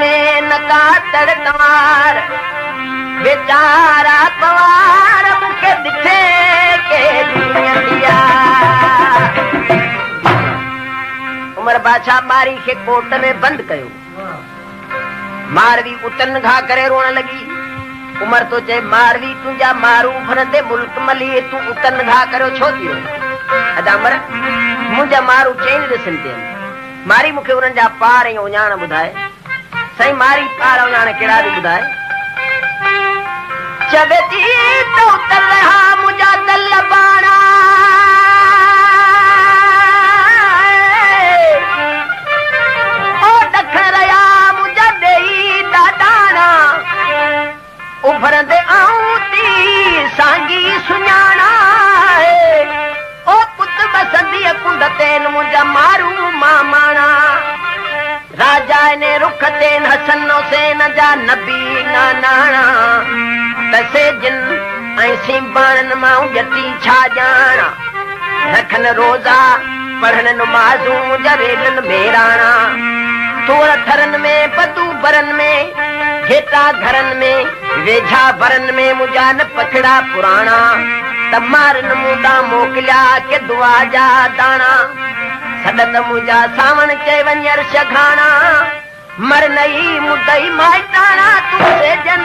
में नका तड़तवार बेचारा पवार मुखे दिखे के दुनिया उमर बादशाह मारी के कोट में बंद कयो मारवी उतन घा करे रोण लगी उमर तो चे मारवी तुझा मारू भरदे मुल्क मली तू उतन घा करो छो थी रो अदा मर मुझा मारू चेन दिसन ते मारी मुखे उन जा पार ऐं उञाण ॿुधाए सही मारी पार उञाण केड़ा दी ॿुधाए चवे थी तो तलहा मुझा तल बाणा ओ दखरया मुझा देई दादाना उभरंदे आऊती सांगी सुञाणा ओ पुत बसंदी कुंडतेन मुझा मारू मामाणा राजा ने रुख तेन हसनो सेन जा नबी नानाणा तसे जिन ऐसी बाणन मां जती छा जाना रखन रोजा पढ़न नमाजूं जरेलन मेराणा थोड़ थरन में पतू बरन में घेटा घरन में वेझा बरन में मुझा न पछड़ा पुराणा तमार नमूदा मोकलिया के दुआ जा दाना सदत मुझा सावण चे वंजर शघाना मर नई मुदई माइटाना तुसे जन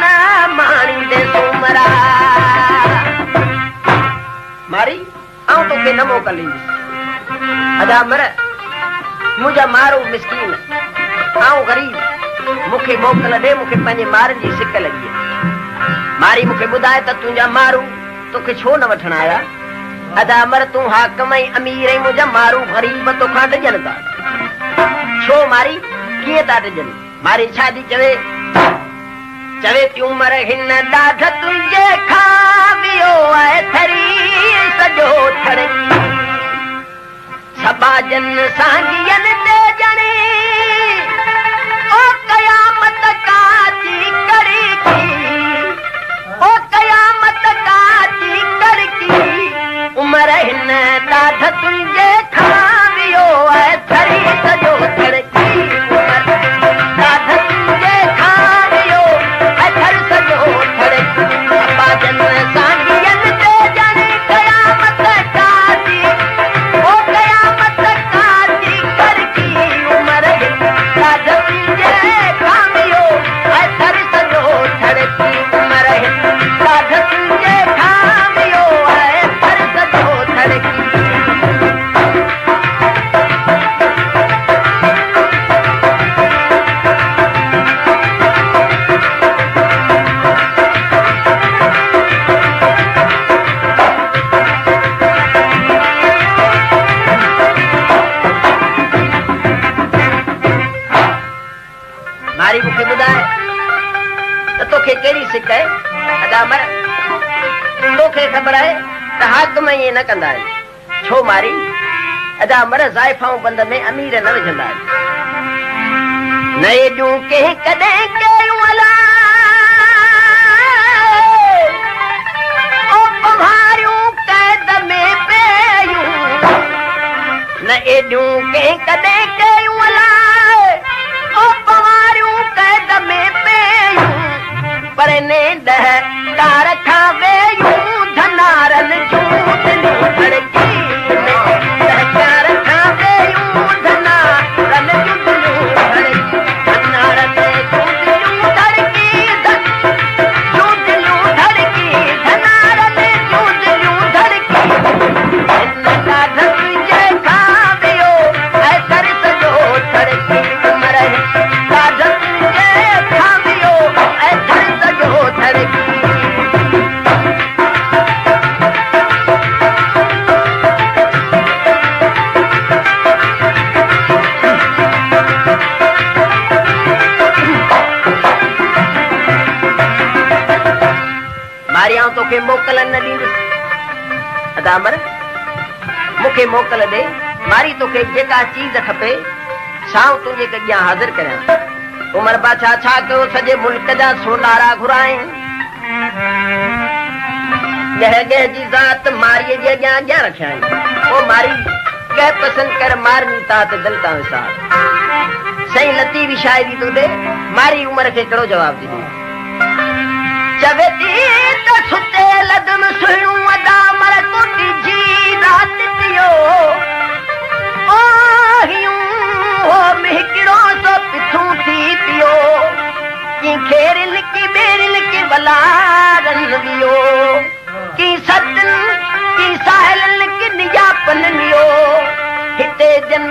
माणी दे सुमरा मारी आऊं तो के न मोकली अदा मर मुझा मारू मिस्कीन आऊं गरीब मुखे मोकल दे मुखे पंजे मारन जी सिक लगी मारी मुखे बुधाए त तुझा मारू तोखे छो न वठण आया अदा मर तू हाकम अमीर मुझा मारू गरीब तो खां डजन था छो मारी किए था डजन मारी शादी चवे चवे क्यों मर हिन ॾाढ तुझे खावियो है थरी सजो थड़की सबाजन सांगियन दे जणी ओ कयामत काची कड़ी की ओ कयामत काची कड़की उमर हिन ॾाढ तुझे खावियो है थरी सजो थड़की ॾाढ तुझे खावियो है थर सजो थड़की सबाजन सांगियन दे जणी कयामत काची ओ कयामत काची कड़की उमर हिन ॾाढ तुझे खावियो है थर सजो थड़की उमर हिन ॾाढ तुझे खावियो है थर सजो थड़की मारी मुखे बुधाए तो तोखे केड़ी सिक है अदा मर तोखे खबर है त हाकम ये न कंदा छो मारी अदा मर ज़ाइफाऊं बंद में अमीर न विझंदा नए जूं के कदे कयूं अला ओ पहाड़ियूं कैद में पेयूं न एडियूं के कदे कयूं अला ओ पहाड़ियूं कैद में पेयूं पर ने दह कार खा वेयूं धनारन जूं दिलूं धड़की दह कार खा वेयूं धनारन जूं दिलूं धड़की धनारन जूं दिलूं धड़की जूं दिलूं धड़की धनारन जूं दिलूं धड़की इन ॾाढ तुझे खावियो है कर सजो धड़की उमर ॾाढ तुझे खावियो है कर सजो धड़की मारी आऊं तोखे मोकल न ॾींदुसि अदा मर मुखे मोकल दे मारी तोखे जेका चीज खपे साऊं तुंहिंजे अॻियां हाज़िर करियां उमर बादशाह छा कयो सॼे मुल्क जा सोनारा घुराए गह गह जी ज़ात मारीअ जे अॻियां अॻियां रखिया आहिनि ओ मारी कह पसंद कर मारनी तात दिल ता विसार सही लती भी शायरी तो दे मारी उम्र के कड़ो जवाब दी चवेती तो सुते लदम सुणू अदा मर कोटी जी रात पियो ओ हियूं हो मिहकिड़ो सो पिथू थी पियो की खेरिल की बेरिल की बलारन वियो की सतन की साहिल की नियापन नियो हिते जन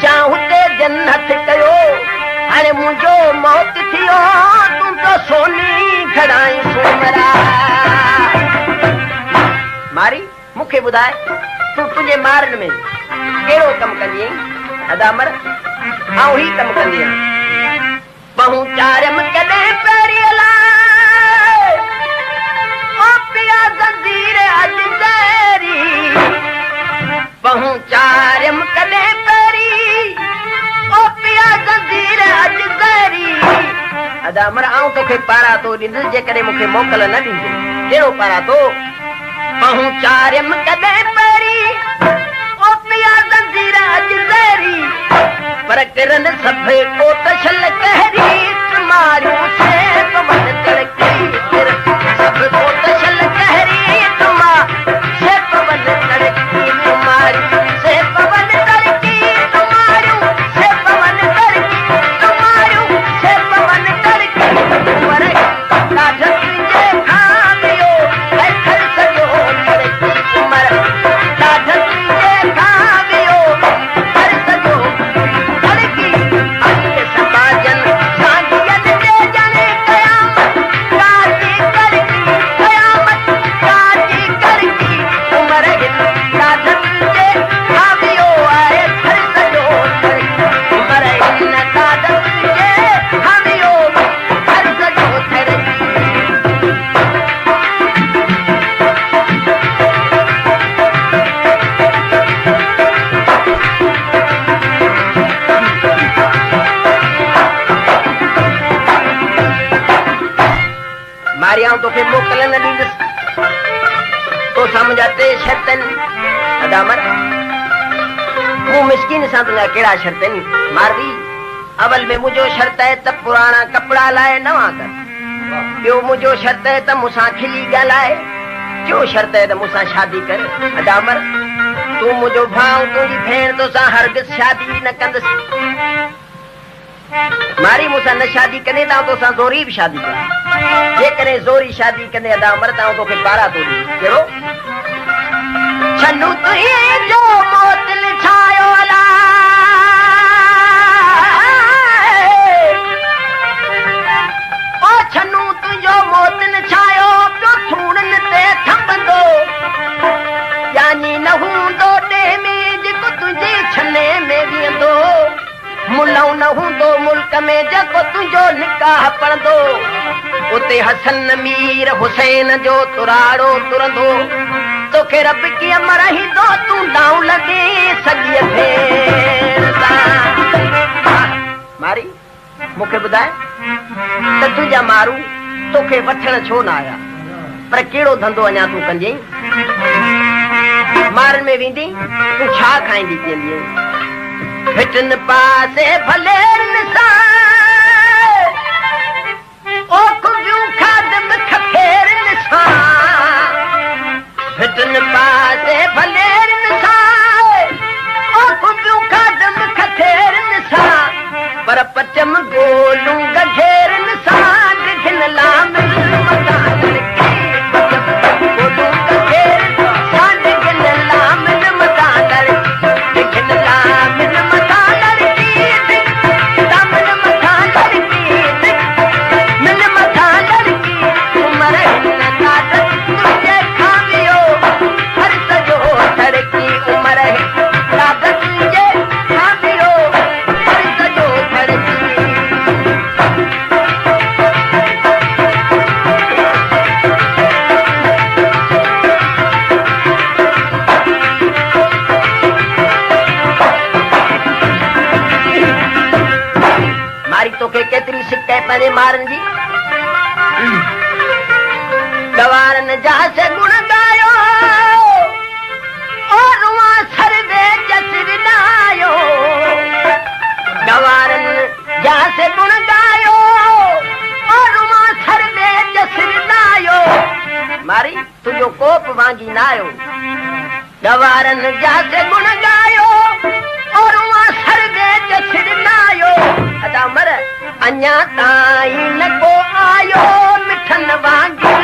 जा हुते जन हथ कयो हाणे मुंहिंजो मौत थियो तूं तो सोनी खड़ाई सुमरा मारी मूंखे ॿुधाए तूं तुंहिंजे मारन में कहिड़ो कमु कंदी आहीं अदामर ऐं ही कमु कंदी आहीं बहु चारम कॾहिं पहिरीं लाइ ओ पिया ज़ंजीर अॼु तेरी बहु चारम कॾहिं पहिरीं ओ पिया ज़ंजीर अॼु तेरी अदामर आऊं तोखे पारा तो ॾींदुसि जेकॾहिं मूंखे मोकल न ॾींदे कहिड़ो पारा तो बहु चारम कॾहिं पहिरीं ओ पिया ज़ंजीर अॼु तेरी पर किरन सभे कोट छल कहरी मारियो से पवन तड़की सब कोट छल कहरी तुमा से पवन तड़की तुम्हारी से पवन तड़की तुम्हारू से पवन तड़की तुम्हारू से पवन तड़की पर काठ तुझे खामियो है खल सजो तड़की उमर काठ तुझे खामियो हर सजो तड़की अंत समाजन साजियन दे जाने कयामत काजी करकी कयामत काजी करकी उमर हिन काठ तुझे खामियो आए हर सजो तड़की उमर हिन काठ तुझे खामियो हर सजो तड़की मारी आऊं तोखे मोकल न ॾींदुसि तो सम्झा टे शर्तन अदामर मूं मिस्किन सां तुंहिंजा कहिड़ा शर्त आहिनि मारवी अवल में मुंहिंजो शर्त आहे त पुराणा कपिड़ा लाइ नवां कर ॿियो मुंहिंजो शर्त आहे त मूंसां खिली ॻाल्हाए टियों शर्त आहे त मूंसां शादी कर अदामर तूं मुंहिंजो भाउ तुंहिंजी भेण तोसां हरगिज़ शादी न कंदसि मारी मूंसां न शादी कंदे त तोसां ज़ोरी बि शादी कर जेकॾहिं ज़ोरी शादी कंदे अदामर त तोखे पारा थो ॾिए कहिड़ो छनू तुंहिंजो मोतिल छायो अला ओ छनू तुंहिंजो मोतिल छायो पियो थूणनि ते थंबंदो यानी न हूंदो ॾे में जेको तुंहिंजे छने में बीहंदो मुलऊं न हूंदो मुल्क में जेको तुंहिंजो निकाह पढ़ंदो उते हसन मीर हुसैन जो तुराड़ो तुरंदो तोखे रब कीअं मराईंदो तूं डाऊं लॻे सॼीअ भेण सां मारी मूंखे ॿुधाए त तुंहिंजा मारू तोखे वठण छो न आया पर कहिड़ो धंधो अञा तूं कंदी मारनि में वेंदी तूं छा खाईंदी पीअंदी हिटन पासे भलेरन सां ओ खुबियूं खादम खखेरन सां हिटन पासे भलेरन सां ओ खुबियूं खादम खखेरन सां पर पचम गोलूं गघेरन सां घिन लाम मकान की गोलूं गघेरन सां घिन लाम मकान घिन लाम केतिरी सिक है पंहिंजे मारनि जी गवारनि जा से गुण गायो और वहां सर दे जस विदायो गवारनि वांगी नायो गवारन जासे गुण गायो और वहां सरगे जसड़नायो अदा मर अन्या ताई न को आयो मिठन वांगी